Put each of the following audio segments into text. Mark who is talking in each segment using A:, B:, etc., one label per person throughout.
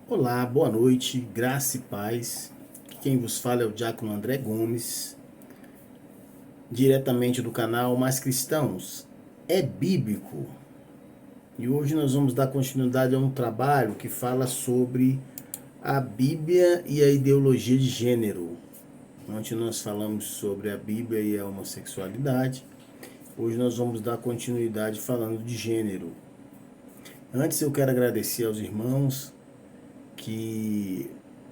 A: Olá, boa noite, graça e paz. Aqui quem vos fala é o Diácono André Gomes, diretamente do canal Mais Cristãos. É Bíblico. E hoje nós vamos dar continuidade a um trabalho que fala sobre a Bíblia e a ideologia de gênero. Ontem nós falamos sobre a Bíblia e a homossexualidade. Hoje nós vamos dar continuidade falando de gênero. Antes eu quero agradecer aos irmãos que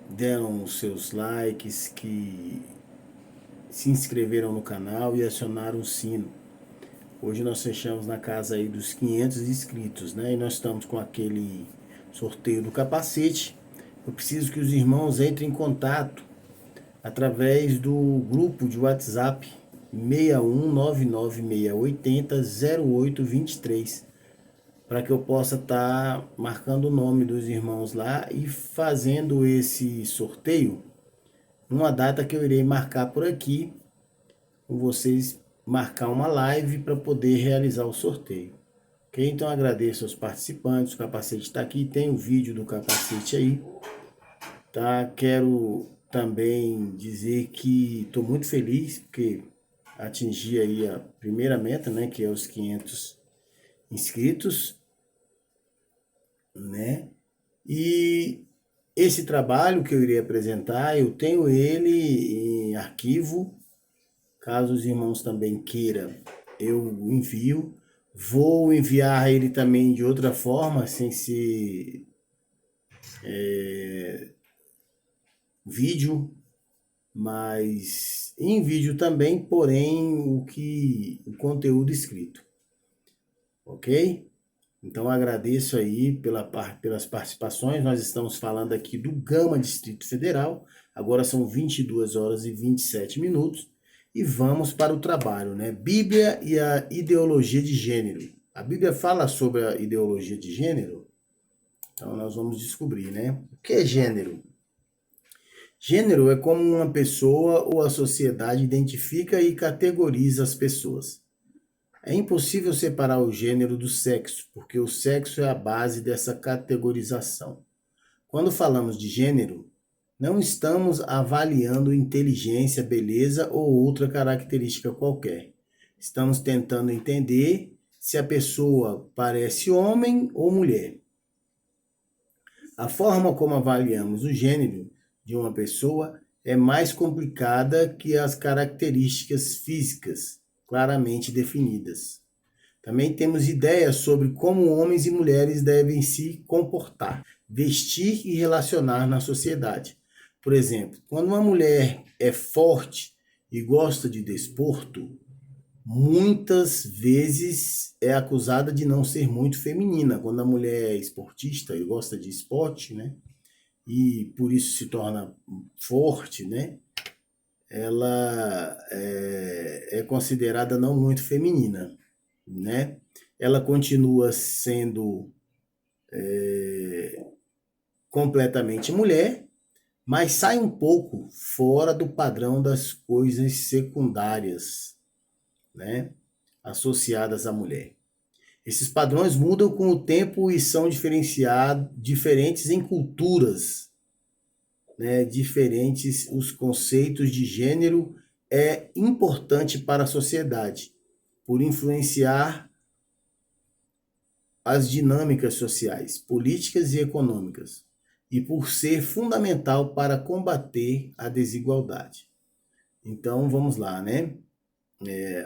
A: deram os seus likes, que se inscreveram no canal e acionaram o sino. Hoje nós fechamos na casa aí dos 500 inscritos, né? E nós estamos com aquele sorteio do capacete. Eu preciso que os irmãos entrem em contato através do grupo de WhatsApp 61996800823, para que eu possa estar marcando o nome dos irmãos lá e fazendo esse sorteio numa data que eu irei marcar por aqui, com vocês marcar uma live para poder realizar o sorteio. Ok? Então agradeço aos participantes, o capacete está aqui, tem o vídeo do capacete aí, tá? Quero também dizer que estou muito feliz porque atingi aí a primeira meta, né, que é os 500 inscritos, né? E esse trabalho que eu irei apresentar, eu tenho ele em arquivo. Caso os irmãos também queiram, eu envio. Vou enviar ele também de outra forma, sem ser vídeo, mas em vídeo também, porém o conteúdo escrito. Ok? Então agradeço aí pelas participações. Nós estamos falando aqui do Gama Distrito Federal. Agora são 22 horas e 27 minutos. E vamos para o trabalho, né? Bíblia e a ideologia de gênero. A Bíblia fala sobre a ideologia de gênero? Então nós vamos descobrir, né? O que é gênero? Gênero é como uma pessoa ou a sociedade identifica e categoriza as pessoas. É impossível separar o gênero do sexo, porque o sexo é a base dessa categorização. Quando falamos de gênero, não estamos avaliando inteligência, beleza ou outra característica qualquer. Estamos tentando entender se a pessoa parece homem ou mulher. A forma como avaliamos o gênero de uma pessoa é mais complicada que as características físicas claramente definidas. Também temos ideias sobre como homens e mulheres devem se comportar, vestir e relacionar na sociedade. Por exemplo, quando uma mulher é forte e gosta de desporto, muitas vezes é acusada de não ser muito feminina. Quando a mulher é esportista e gosta de esporte, né? E por isso se torna forte, né? Ela é considerada não muito feminina, né? Ela continua sendo completamente mulher, mas sai um pouco fora do padrão das coisas secundárias, né? Associadas à mulher. Esses padrões mudam com o tempo e são diferentes em culturas, né? Diferentes os conceitos de gênero é importante para a sociedade, por influenciar as dinâmicas sociais, políticas e econômicas, e por ser fundamental para combater a desigualdade. Então, vamos lá, né?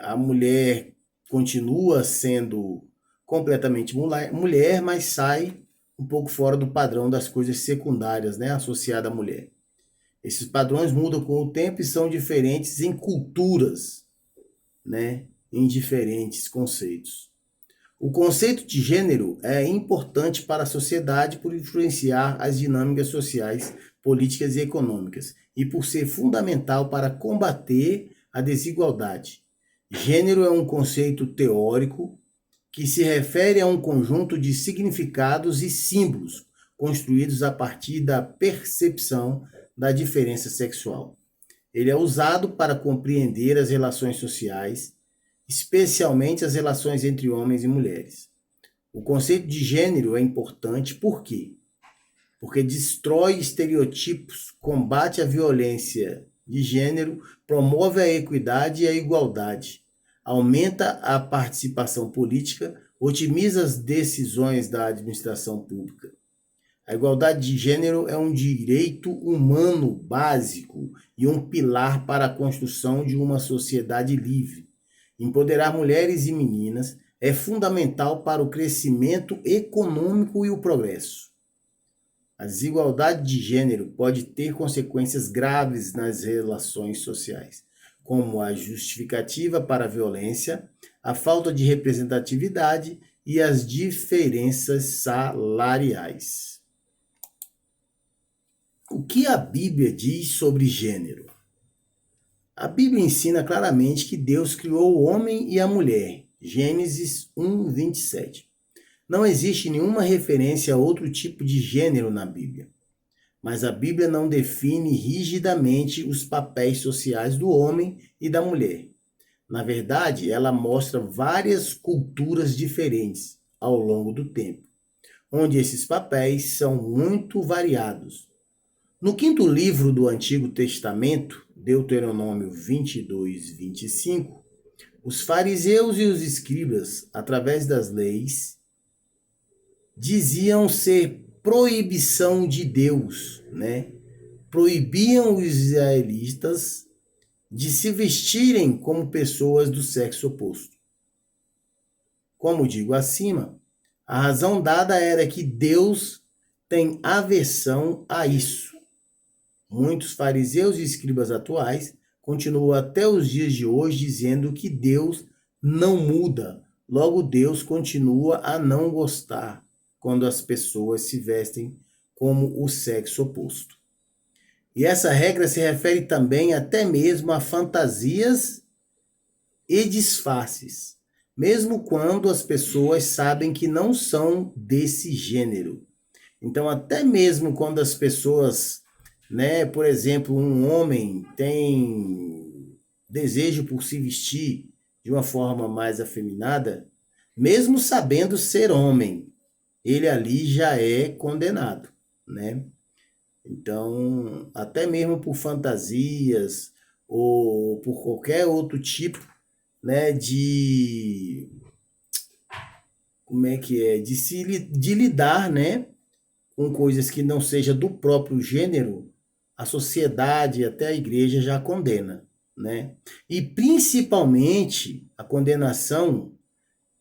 A: A mulher continua sendo completamente mulher, mas sai um pouco fora do padrão das coisas secundárias, né, associada à mulher. Esses padrões mudam com o tempo e são diferentes em culturas, né, em diferentes conceitos. O conceito de gênero é importante para a sociedade por influenciar as dinâmicas sociais, políticas e econômicas e por ser fundamental para combater a desigualdade. Gênero é um conceito teórico que se refere a um conjunto de significados e símbolos construídos a partir da percepção da diferença sexual. Ele é usado para compreender as relações sociais, especialmente as relações entre homens e mulheres. O conceito de gênero é importante porque porque destrói estereotipos, combate a violência de gênero, promove a equidade e a igualdade, aumenta a participação política, otimiza as decisões da administração pública. A igualdade de gênero é um direito humano básico e um pilar para a construção de uma sociedade livre. Empoderar mulheres e meninas é fundamental para o crescimento econômico e o progresso. A desigualdade de gênero pode ter consequências graves nas relações sociais, como a justificativa para a violência, a falta de representatividade e as diferenças salariais. O que a Bíblia diz sobre gênero? A Bíblia ensina claramente que Deus criou o homem e a mulher. Gênesis 1:27. Não existe nenhuma referência a outro tipo de gênero na Bíblia. Mas a Bíblia não define rigidamente os papéis sociais do homem e da mulher. Na verdade, ela mostra várias culturas diferentes ao longo do tempo, onde esses papéis são muito variados. No quinto livro do Antigo Testamento, Deuteronômio 22:25, os fariseus e os escribas, através das leis, diziam ser proibição de Deus, né? Proibiam os israelitas de se vestirem como pessoas do sexo oposto. Como digo acima, a razão dada era que Deus tem aversão a isso. Muitos fariseus e escribas atuais continuam até os dias de hoje dizendo que Deus não muda, logo Deus continua a não gostar quando as pessoas se vestem como o sexo oposto. E essa regra se refere também até mesmo a fantasias e disfarces, mesmo quando as pessoas sabem que não são desse gênero. Então, até mesmo quando as pessoas, né, por exemplo, um homem tem desejo por se vestir de uma forma mais afeminada, mesmo sabendo ser homem, ele ali já é condenado, né? Então, até mesmo por fantasias ou por qualquer outro tipo, né, de lidar, né, com coisas que não seja do próprio gênero, a sociedade, até a igreja já condena, né? E principalmente a condenação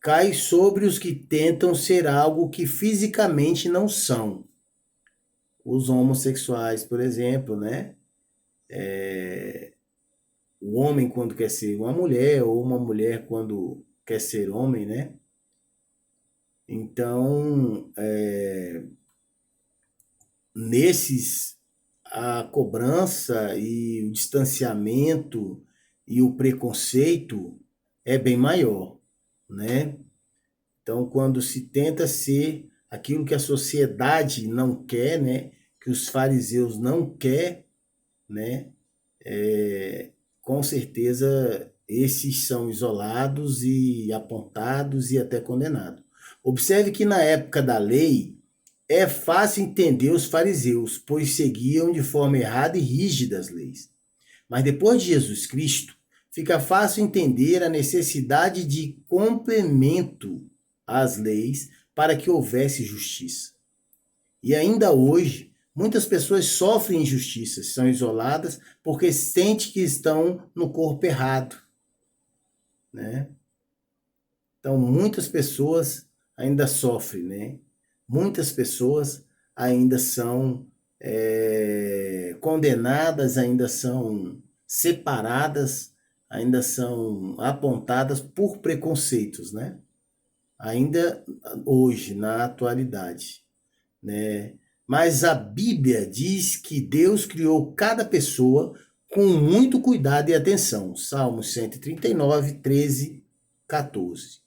A: cai sobre os que tentam ser algo que fisicamente não são. Os homossexuais, por exemplo, né? O homem quando quer ser uma mulher, ou uma mulher quando quer ser homem, né? Então, nesses, a cobrança e o distanciamento e o preconceito é bem maior, né? Então, quando se tenta ser aquilo que a sociedade não quer, né? Que os fariseus não querem, né? Com certeza, esses são isolados e apontados e até condenados. Observe que na época da lei, é fácil entender os fariseus, pois seguiam de forma errada e rígida as leis. Mas depois de Jesus Cristo, fica fácil entender a necessidade de complemento às leis para que houvesse justiça. E ainda hoje, muitas pessoas sofrem injustiças, são isoladas porque sentem que estão no corpo errado, né? Então, muitas pessoas ainda sofrem, né? Muitas pessoas ainda são condenadas, ainda são separadas, ainda são apontadas por preconceitos, né? Ainda hoje, na atualidade, né? Mas a Bíblia diz que Deus criou cada pessoa com muito cuidado e atenção. Salmos 139, 13, 14.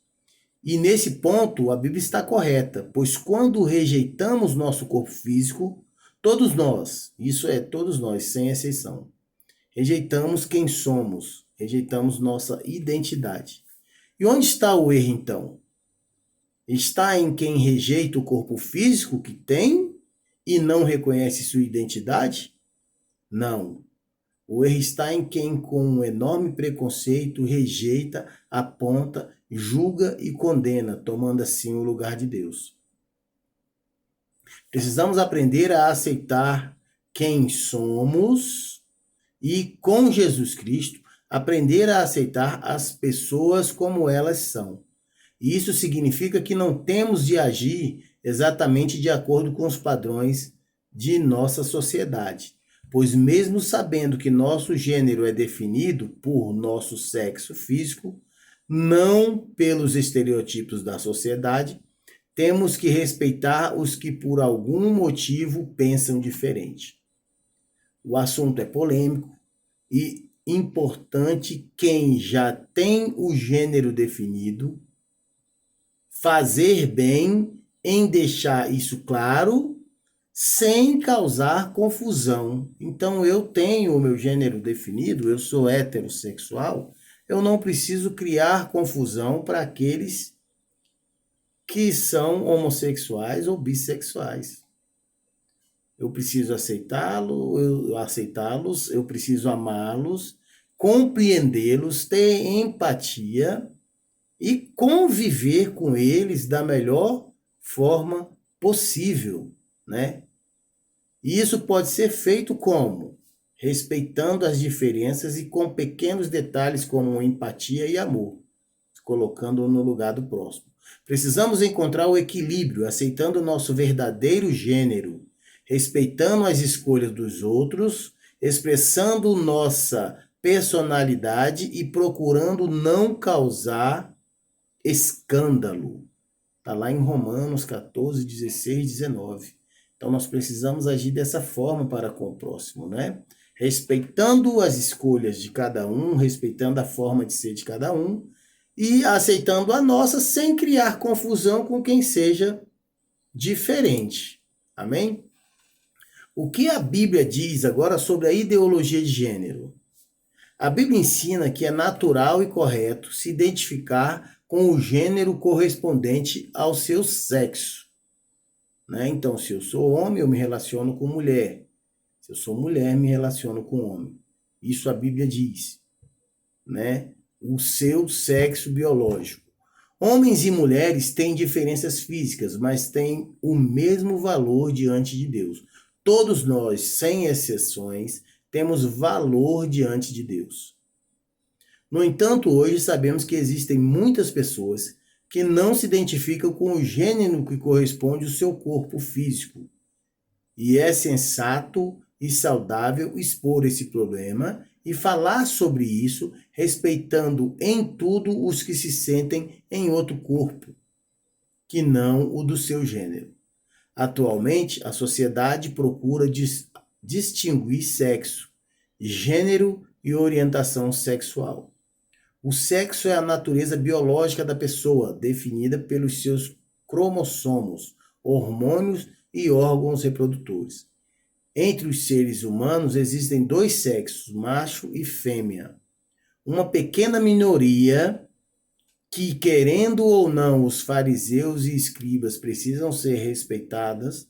A: E nesse ponto, a Bíblia está correta, pois quando rejeitamos nosso corpo físico, todos nós, isso é, todos nós, sem exceção, rejeitamos quem somos, rejeitamos nossa identidade. E onde está o erro, então? Está em quem rejeita o corpo físico que tem e não reconhece sua identidade? Não. O erro está em quem, com um enorme preconceito, rejeita, aponta, julga e condena, tomando assim o lugar de Deus. Precisamos aprender a aceitar quem somos e, com Jesus Cristo, aprender a aceitar as pessoas como elas são. E isso significa que não temos de agir exatamente de acordo com os padrões de nossa sociedade, pois mesmo sabendo que nosso gênero é definido por nosso sexo físico, não pelos estereotipos da sociedade, temos que respeitar os que por algum motivo pensam diferente. O assunto é polêmico e importante quem já tem o gênero definido fazer bem em deixar isso claro, sem causar confusão. Então, eu tenho o meu gênero definido, eu sou heterossexual, eu não preciso criar confusão para aqueles que são homossexuais ou bissexuais. Eu preciso aceitá-los, eu preciso amá-los, compreendê-los, ter empatia e conviver com eles da melhor forma possível, né? E isso pode ser feito como? Respeitando as diferenças e com pequenos detalhes como empatia e amor, colocando no lugar do próximo. Precisamos encontrar o equilíbrio, aceitando o nosso verdadeiro gênero, respeitando as escolhas dos outros, expressando nossa personalidade e procurando não causar escândalo. Está lá em Romanos 14, 16, 19. Então, nós precisamos agir dessa forma para com o próximo, né? Respeitando as escolhas de cada um, respeitando a forma de ser de cada um e aceitando a nossa sem criar confusão com quem seja diferente. Amém? O que a Bíblia diz agora sobre a ideologia de gênero? A Bíblia ensina que é natural e correto se identificar com o gênero correspondente ao seu sexo. Né? Então, se eu sou homem, eu me relaciono com mulher. Se eu sou mulher, me relaciono com homem. Isso a Bíblia diz. Né? O seu sexo biológico. Homens e mulheres têm diferenças físicas, mas têm o mesmo valor diante de Deus. Todos nós, sem exceções, temos valor diante de Deus. No entanto, hoje sabemos que existem muitas pessoas que não se identificam com o gênero que corresponde ao seu corpo físico. E é sensato e saudável expor esse problema e falar sobre isso, respeitando em tudo os que se sentem em outro corpo, que não o do seu gênero. Atualmente, a sociedade procura distinguir sexo, gênero e orientação sexual. O sexo é a natureza biológica da pessoa, definida pelos seus cromossomos, hormônios e órgãos reprodutores. Entre os seres humanos existem dois sexos, macho e fêmea. Uma pequena minoria que, querendo ou não, os fariseus e escribas precisam ser respeitadas,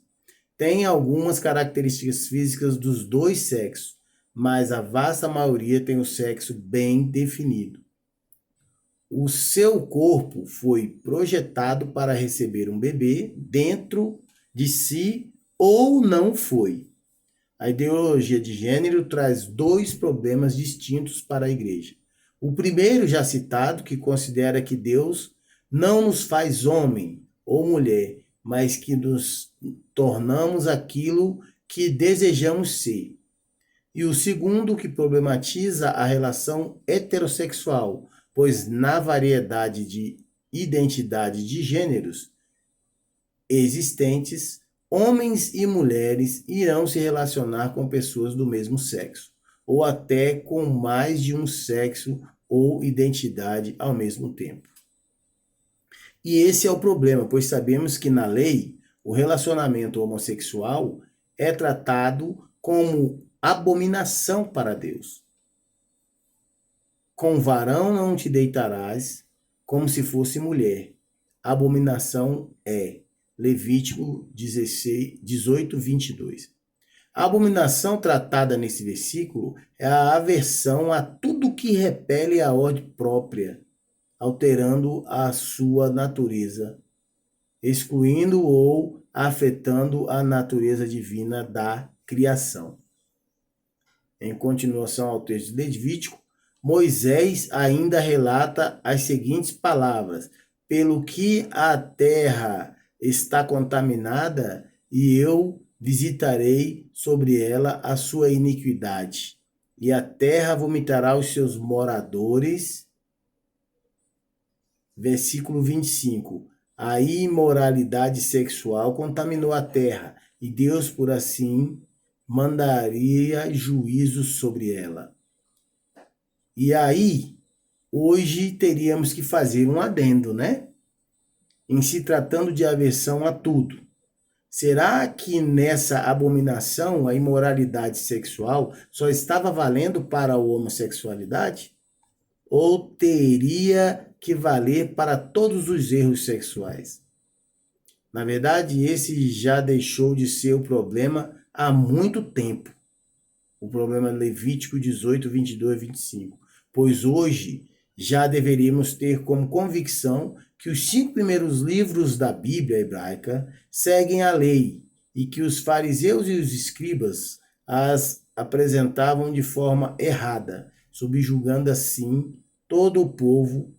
A: tem algumas características físicas dos dois sexos, mas a vasta maioria tem o sexo bem definido. O seu corpo foi projetado para receber um bebê dentro de si ou não foi. A ideologia de gênero traz dois problemas distintos para a igreja. O primeiro, já citado, que considera que Deus não nos faz homem ou mulher, mas que nos tornamos aquilo que desejamos ser. E o segundo, que problematiza a relação heterossexual, pois na variedade de identidade de gêneros existentes, homens e mulheres irão se relacionar com pessoas do mesmo sexo, ou até com mais de um sexo ou identidade ao mesmo tempo. E esse é o problema, pois sabemos que na lei o relacionamento homossexual é tratado como abominação para Deus. Com varão não te deitarás, como se fosse mulher. Abominação é. Levítico 18, 22. A abominação tratada nesse versículo é a aversão a tudo que repele a ordem própria, alterando a sua natureza, excluindo ou afetando a natureza divina da criação. Em continuação ao texto de Levítico, Moisés ainda relata as seguintes palavras: pelo que a terra está contaminada, e eu visitarei sobre ela a sua iniquidade, e a terra vomitará os seus moradores. Versículo 25. A imoralidade sexual contaminou a terra, e Deus, por assim, mandaria juízo sobre ela. E aí, hoje teríamos que fazer um adendo, né? Em se tratando de aversão a tudo. Será que nessa abominação, a imoralidade sexual, só estava valendo para a homossexualidade? Ou teria que valer para todos os erros sexuais? Na verdade, esse já deixou de ser o problema há muito tempo. O problema é Levítico 18, 22 e 25. Pois hoje já deveríamos ter como convicção que os 5 primeiros livros da Bíblia hebraica seguem a lei e que os fariseus e os escribas as apresentavam de forma errada, subjugando assim todo o povo,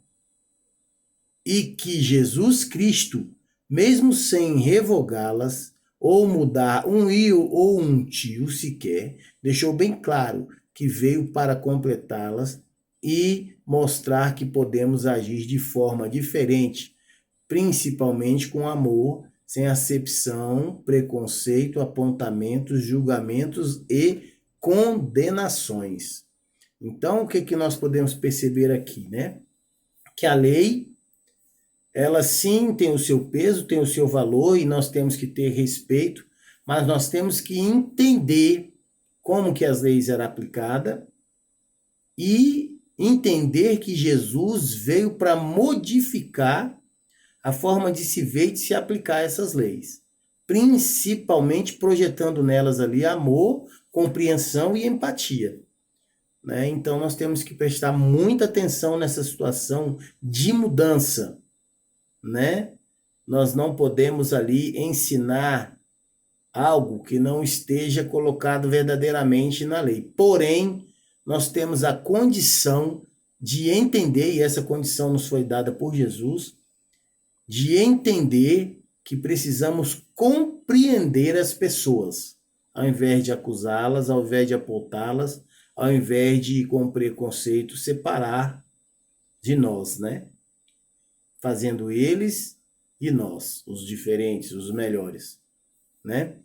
A: e que Jesus Cristo, mesmo sem revogá-las ou mudar um i ou um tio sequer, deixou bem claro que veio para completá-las e mostrar que podemos agir de forma diferente, principalmente com amor, sem acepção, preconceito, apontamentos, julgamentos e condenações. Então, o que nós podemos perceber aqui, né? Que a lei, ela sim tem o seu peso, tem o seu valor e nós temos que ter respeito, mas nós temos que entender como que as leis eram aplicadas e entender que Jesus veio para modificar a forma de se ver e de se aplicar essas leis, principalmente projetando nelas ali amor, compreensão e empatia. Né? Então nós temos que prestar muita atenção nessa situação de mudança, né? Nós não podemos ali ensinar algo que não esteja colocado verdadeiramente na lei. Porém, nós temos a condição de entender, e essa condição nos foi dada por Jesus, de entender que precisamos compreender as pessoas, ao invés de acusá-las, ao invés de apontá-las, ao invés de, com preconceito, separar de nós, né? Fazendo eles e nós, os diferentes, os melhores, né?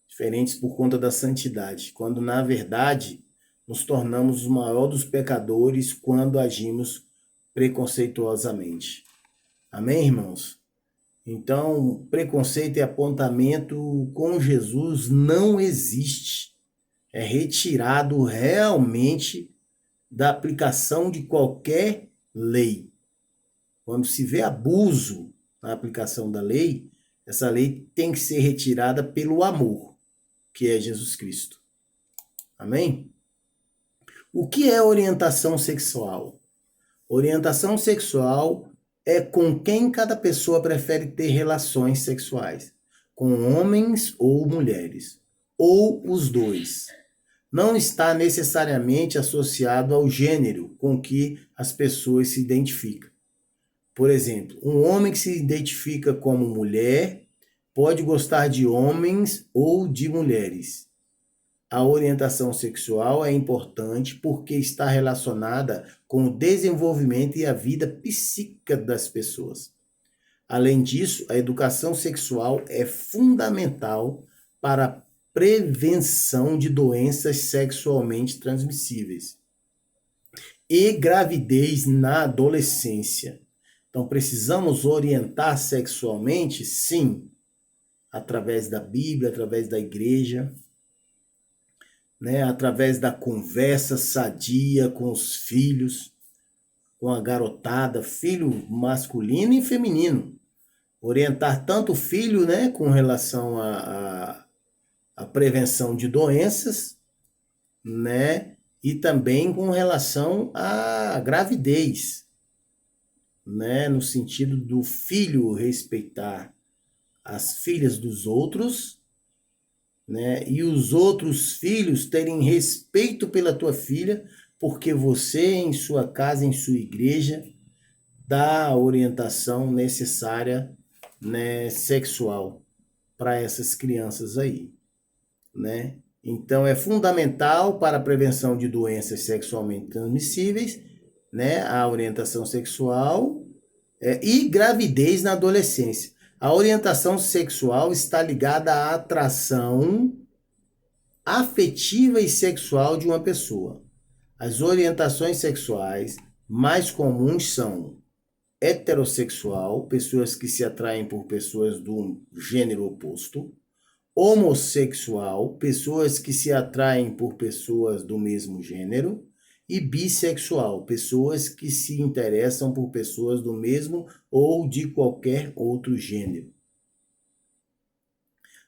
A: Diferentes por conta da santidade, quando na verdade nos tornamos o maior dos pecadores quando agimos preconceituosamente. Amém, irmãos? Então, preconceito e apontamento com Jesus não existe. É retirado realmente da aplicação de qualquer lei. Quando se vê abuso na aplicação da lei, essa lei tem que ser retirada pelo amor, que é Jesus Cristo. Amém? O que é orientação sexual? Orientação sexual é com quem cada pessoa prefere ter relações sexuais, com homens ou mulheres, ou os dois. Não está necessariamente associado ao gênero com que as pessoas se identificam. Por exemplo, um homem que se identifica como mulher pode gostar de homens ou de mulheres. A orientação sexual é importante porque está relacionada com o desenvolvimento e a vida psíquica das pessoas. Além disso, a educação sexual é fundamental para a prevenção de doenças sexualmente transmissíveis e gravidez na adolescência. Então, precisamos orientar sexualmente? Sim, através da Bíblia, através da igreja, né? Através da conversa sadia com os filhos, com a garotada, filho masculino e feminino. Orientar tanto o filho, né, com relação à prevenção de doenças, né, e também com relação à gravidez, né, no sentido do filho respeitar as filhas dos outros, né, e os outros filhos terem respeito pela tua filha, porque você, em sua casa, em sua igreja, dá a orientação necessária, né, sexual para essas crianças aí, né? Então é fundamental para a prevenção de doenças sexualmente transmissíveis, né, a orientação sexual e gravidez na adolescência. A orientação sexual está ligada à atração afetiva e sexual de uma pessoa. As orientações sexuais mais comuns são heterossexual, pessoas que se atraem por pessoas do gênero oposto; homossexual, pessoas que se atraem por pessoas do mesmo gênero; e bissexual, pessoas que se interessam por pessoas do mesmo ou de qualquer outro gênero.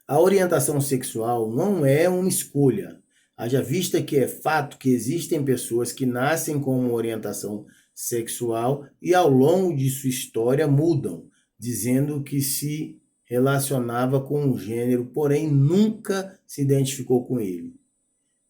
A: A orientação sexual não é uma escolha, haja vista que é fato que existem pessoas que nascem com uma orientação sexual e ao longo de sua história mudam, dizendo que se relacionava com um gênero, porém nunca se identificou com ele.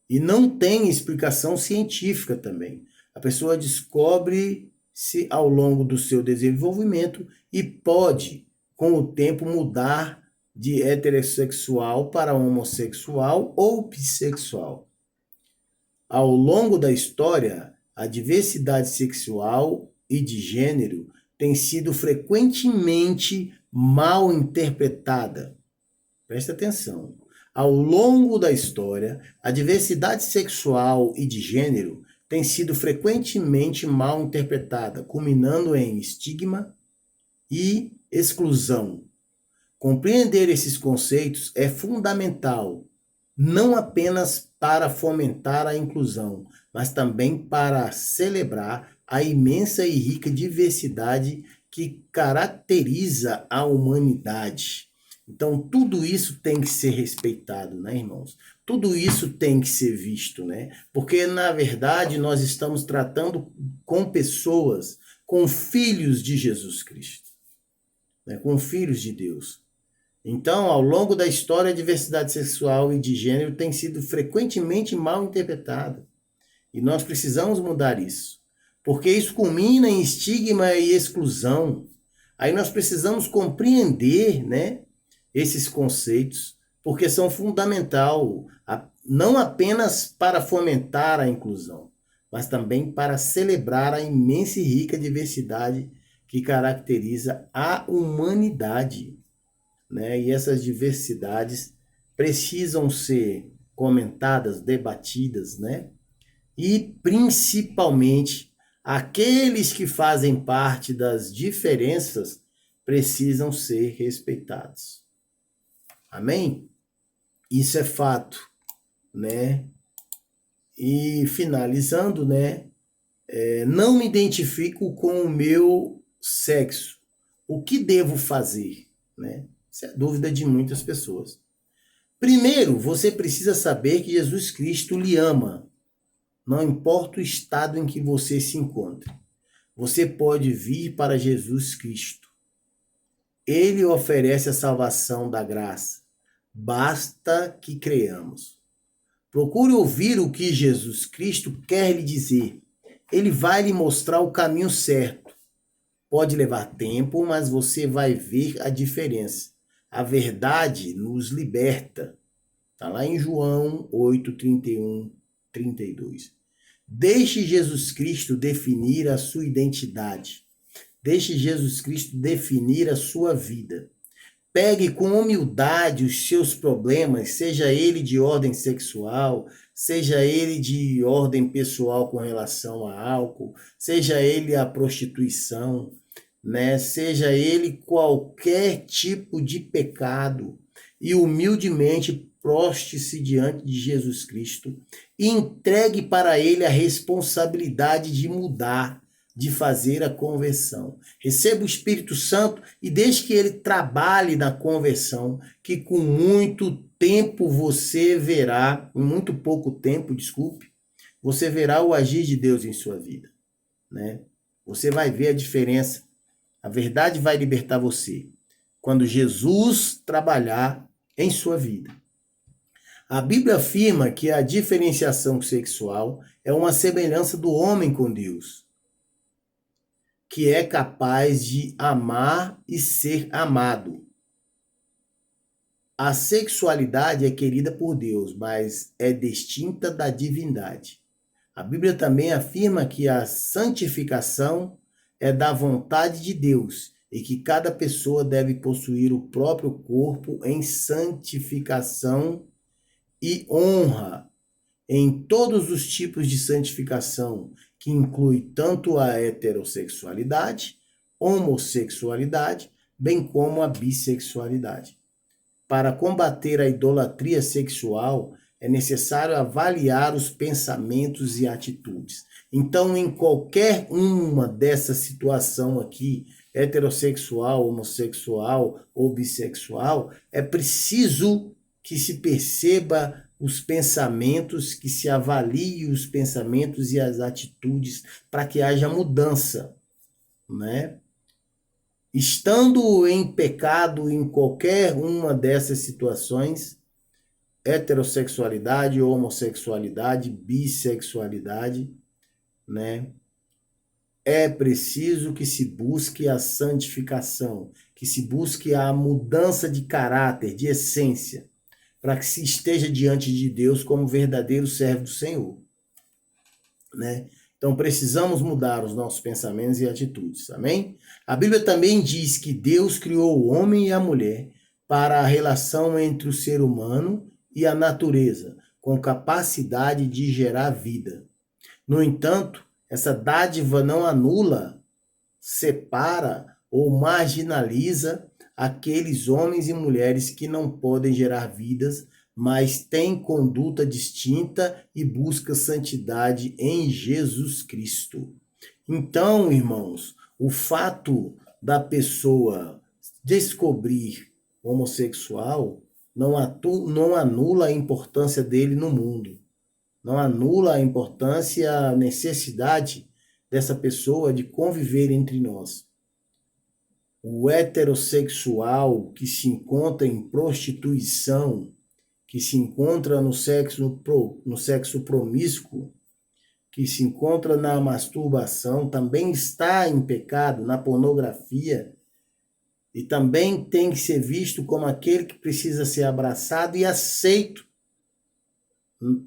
A: E não tem explicação científica também. A pessoa descobre-se ao longo do seu desenvolvimento e pode, com o tempo, mudar de heterossexual para homossexual ou bissexual. Ao longo da história, a diversidade sexual e de gênero tem sido frequentemente mal interpretada. Presta atenção. Ao longo da história, a diversidade sexual e de gênero tem sido frequentemente mal interpretada, culminando em estigma e exclusão. Compreender esses conceitos é fundamental, não apenas para fomentar a inclusão, mas também para celebrar a imensa e rica diversidade que caracteriza a humanidade. Então, tudo isso tem que ser respeitado, né, irmãos? Tudo isso tem que ser visto, né? Porque, na verdade, nós estamos tratando com pessoas, com filhos de Jesus Cristo, né? Com filhos de Deus. Então, ao longo da história, a diversidade sexual e de gênero tem sido frequentemente mal interpretada. E nós precisamos mudar isso. Porque isso culmina em estigma e exclusão. Aí nós precisamos compreender, né, esses conceitos, porque são fundamental, não apenas para fomentar a inclusão, mas também para celebrar a imensa e rica diversidade que caracteriza a humanidade, né? E essas diversidades precisam ser comentadas, debatidas, né? E principalmente aqueles que fazem parte das diferenças precisam ser respeitados. Amém? Isso é fato, né? E finalizando, né? Não me identifico com o meu sexo. O que devo fazer, né? Essa é a dúvida de muitas pessoas. Primeiro, você precisa saber que Jesus Cristo lhe ama. Não importa o estado em que você se encontre. Você pode vir para Jesus Cristo. Ele oferece a salvação da graça. Basta que creamos. Procure ouvir o que Jesus Cristo quer lhe dizer. Ele vai lhe mostrar o caminho certo. Pode levar tempo, mas você vai ver a diferença. A verdade nos liberta. Está lá em João 8, 31, 32. Deixe Jesus Cristo definir a sua identidade. Deixe Jesus Cristo definir a sua vida. Pegue com humildade os seus problemas, seja ele de ordem sexual, seja ele de ordem pessoal com relação a álcool, seja ele a prostituição, né? Seja ele qualquer tipo de pecado, e humildemente proste-se diante de Jesus Cristo e entregue para ele a responsabilidade de mudar, de fazer a conversão. Receba o Espírito Santo e deixe que ele trabalhe na conversão, que com muito tempo você verá, em muito pouco tempo, desculpe, você verá o agir de Deus em sua vida, né? Você vai ver a diferença. A verdade vai libertar você quando Jesus trabalhar em sua vida. A Bíblia afirma que a diferenciação sexual é uma semelhança do homem com Deus, que é capaz de amar e ser amado. A sexualidade é querida por Deus, mas é distinta da divindade. A Bíblia também afirma que a santificação é da vontade de Deus e que cada pessoa deve possuir o próprio corpo em santificação e honra em todos os tipos de santificação, que inclui tanto a heterossexualidade, homossexualidade, bem como a bissexualidade. Para combater a idolatria sexual, é necessário avaliar os pensamentos e atitudes. Então, em qualquer uma dessa situação aqui, heterossexual, homossexual ou bissexual, é preciso que se perceba os pensamentos, que se avalie os pensamentos e as atitudes para que haja mudança, né? Estando em pecado em qualquer uma dessas situações, heterossexualidade, homossexualidade, bissexualidade, né? É preciso que se busque a santificação, que se busque a mudança de caráter, de essência, para que se esteja diante de Deus como verdadeiro servo do Senhor, né? Então precisamos mudar os nossos pensamentos e atitudes, amém? A Bíblia também diz que Deus criou o homem e a mulher para a relação entre o ser humano e a natureza, com capacidade de gerar vida. No entanto, essa dádiva não anula, separa ou marginaliza aqueles homens e mulheres que não podem gerar vidas, mas têm conduta distinta e busca santidade em Jesus Cristo. Então, irmãos, o fato da pessoa descobrir homossexual não anula a importância dele no mundo. Não anula a importância, a necessidade dessa pessoa de conviver entre nós. O heterossexual que se encontra em prostituição, que se encontra no sexo promíscuo, que se encontra na masturbação, também está em pecado, na pornografia, e também tem que ser visto como aquele que precisa ser abraçado e aceito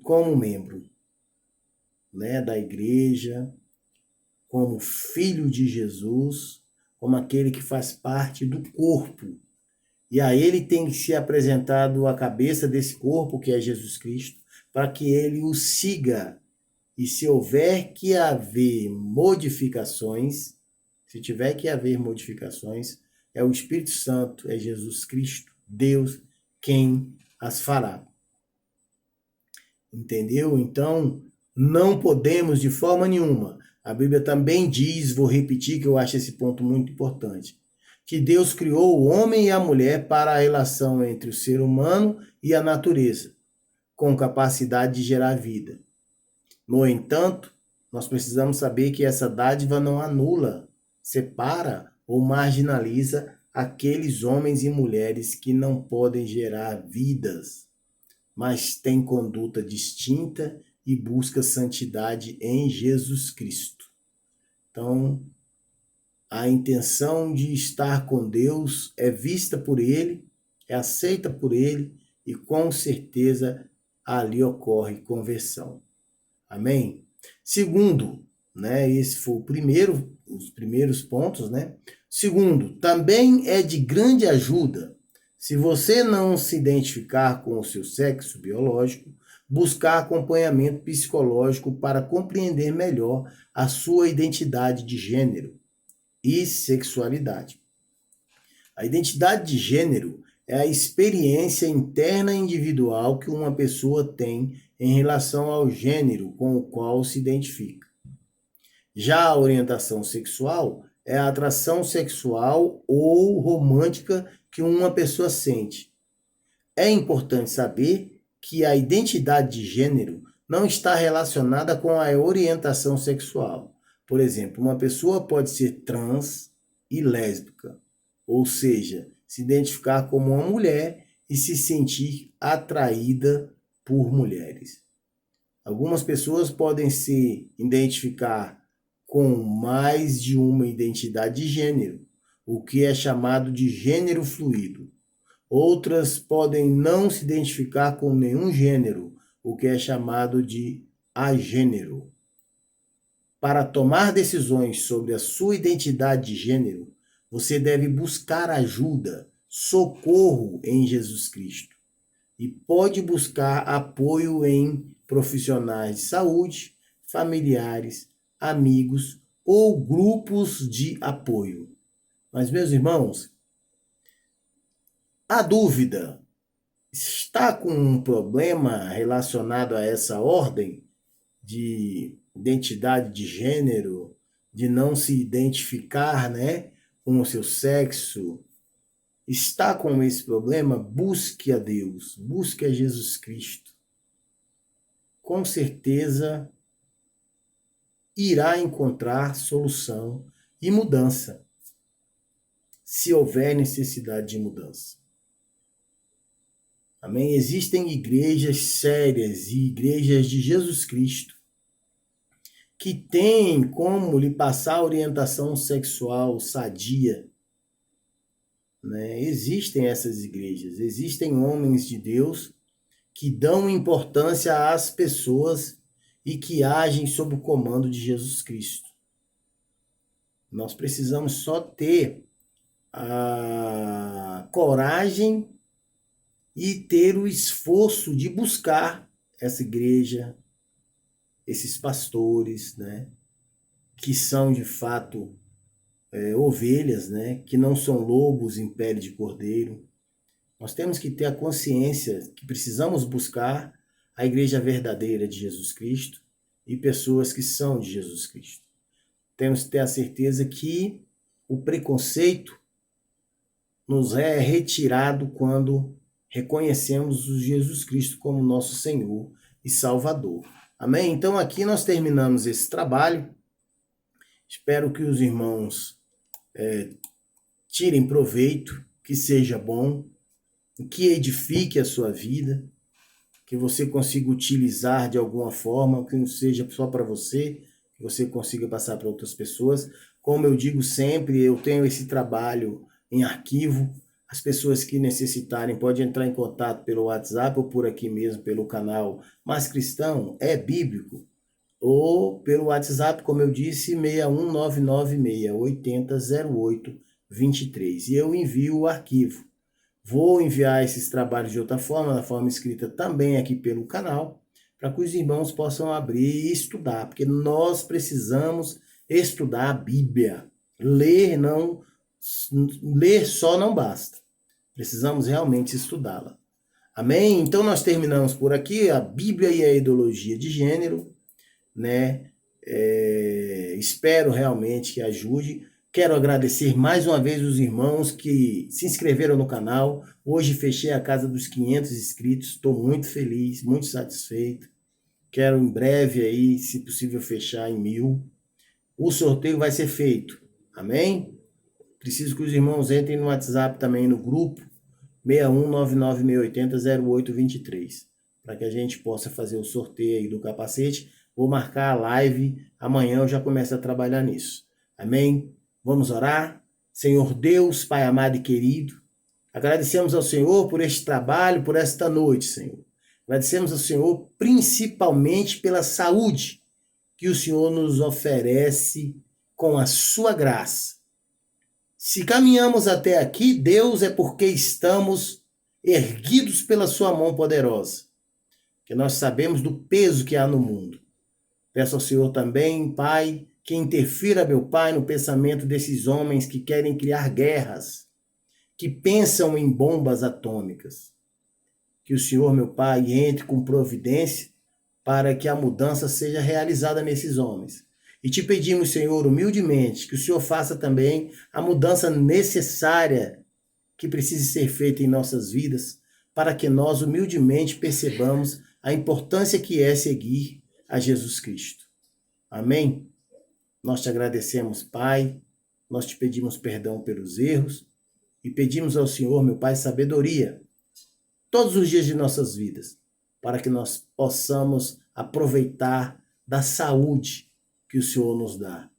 A: como membro, né, da igreja, como filho de Jesus, como aquele que faz parte do corpo. E a ele tem que ser apresentado a cabeça desse corpo, que é Jesus Cristo, para que ele o siga. E se houver que haver modificações, se tiver que haver modificações, é o Espírito Santo, é Jesus Cristo, Deus, quem as fará. Entendeu? Então, não podemos de forma nenhuma. A Bíblia também diz, vou repetir que eu acho esse ponto muito importante, que Deus criou o homem e a mulher para a relação entre o ser humano e a natureza, com capacidade de gerar vida. No entanto, nós precisamos saber que essa dádiva não anula, separa ou marginaliza aqueles homens e mulheres que não podem gerar vidas, mas têm conduta distinta e busca santidade em Jesus Cristo. Então, a intenção de estar com Deus é vista por Ele, é aceita por Ele e com certeza ali ocorre conversão. Amém? Segundo, né, esse foi os primeiros pontos, né? Segundo, também é de grande ajuda, se você não se identificar com o seu sexo biológico, buscar acompanhamento psicológico para compreender melhor a sua identidade de gênero e sexualidade. A identidade de gênero é a experiência interna individual que uma pessoa tem em relação ao gênero com o qual se identifica. Já a orientação sexual é a atração sexual ou romântica que uma pessoa sente. É importante saber que a identidade de gênero não está relacionada com a orientação sexual. Por exemplo, uma pessoa pode ser trans e lésbica, ou seja, se identificar como uma mulher e se sentir atraída por mulheres. Algumas pessoas podem se identificar com mais de uma identidade de gênero, o que é chamado de gênero fluido. Outras podem não se identificar com nenhum gênero, o que é chamado de agênero. Para tomar decisões sobre a sua identidade de gênero, você deve buscar ajuda, socorro em Jesus Cristo. E pode buscar apoio em profissionais de saúde, familiares, amigos ou grupos de apoio. Mas, meus irmãos, a dúvida está com um problema relacionado a essa ordem de identidade de gênero, de não se identificar, né, com o seu sexo, está com esse problema? Busque a Deus, busque a Jesus Cristo. Com certeza irá encontrar solução e mudança, se houver necessidade de mudança. Amém? Existem igrejas sérias e igrejas de Jesus Cristo que têm como lhe passar orientação sexual sadia. Né? Existem essas igrejas, existem homens de Deus que dão importância às pessoas e que agem sob o comando de Jesus Cristo. Nós precisamos só ter a coragem e ter o esforço de buscar essa igreja, esses pastores, né, que são de fato ovelhas, né, que não são lobos em pele de cordeiro. Nós temos que ter a consciência que precisamos buscar a igreja verdadeira de Jesus Cristo e pessoas que são de Jesus Cristo. Temos que ter a certeza que o preconceito nos é retirado quando reconhecemos o Jesus Cristo como nosso Senhor e Salvador. Amém? Então aqui nós terminamos esse trabalho. Espero que os irmãos tirem proveito, que seja bom, que edifique a sua vida, que você consiga utilizar de alguma forma, que não seja só para você, que você consiga passar para outras pessoas. Como eu digo sempre, eu tenho esse trabalho em arquivo. As pessoas que necessitarem podem entrar em contato pelo WhatsApp ou por aqui mesmo pelo canal Mas Cristão é Bíblico, ou pelo WhatsApp, como eu disse, 61996800823. E eu envio o arquivo. Vou enviar esses trabalhos de outra forma, na forma escrita também aqui pelo canal, para que os irmãos possam abrir e estudar, porque nós precisamos estudar a Bíblia. Ler só não basta. Precisamos realmente estudá-la. Amém? Então nós terminamos por aqui a Bíblia e a ideologia de gênero, né? Espero realmente que ajude. Quero agradecer mais uma vez os irmãos que se inscreveram no canal. Hoje fechei a casa dos 500 inscritos. Estou muito feliz, muito satisfeito. Quero em breve aí, se possível, fechar em 1000. O sorteio vai ser feito. Amém? Preciso que os irmãos entrem no WhatsApp também, no grupo 61996800823, para que a gente possa fazer o sorteio aí do capacete. Vou marcar a live, amanhã eu já começo a trabalhar nisso. Amém? Vamos orar? Senhor Deus, Pai amado e querido, agradecemos ao Senhor por este trabalho, por esta noite, Senhor. Agradecemos ao Senhor principalmente pela saúde que o Senhor nos oferece com a sua graça. Se caminhamos até aqui, Deus, é porque estamos erguidos pela sua mão poderosa, que nós sabemos do peso que há no mundo. Peço ao Senhor também, Pai, que interfira, meu Pai, no pensamento desses homens que querem criar guerras, que pensam em bombas atômicas. Que o Senhor, meu Pai, entre com providência para que a mudança seja realizada nesses homens. E te pedimos, Senhor, humildemente, que o Senhor faça também a mudança necessária que precise ser feita em nossas vidas, para que nós humildemente percebamos a importância que é seguir a Jesus Cristo. Amém? Nós te agradecemos, Pai, nós te pedimos perdão pelos erros e pedimos ao Senhor, meu Pai, sabedoria todos os dias de nossas vidas, para que nós possamos aproveitar da saúde que o Senhor nos dá.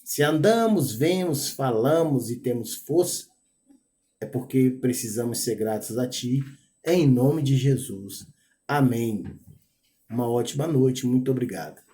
A: Se andamos, vemos, falamos e temos força, é porque precisamos ser gratos a Ti, em nome de Jesus. Amém. Uma ótima noite, muito obrigado.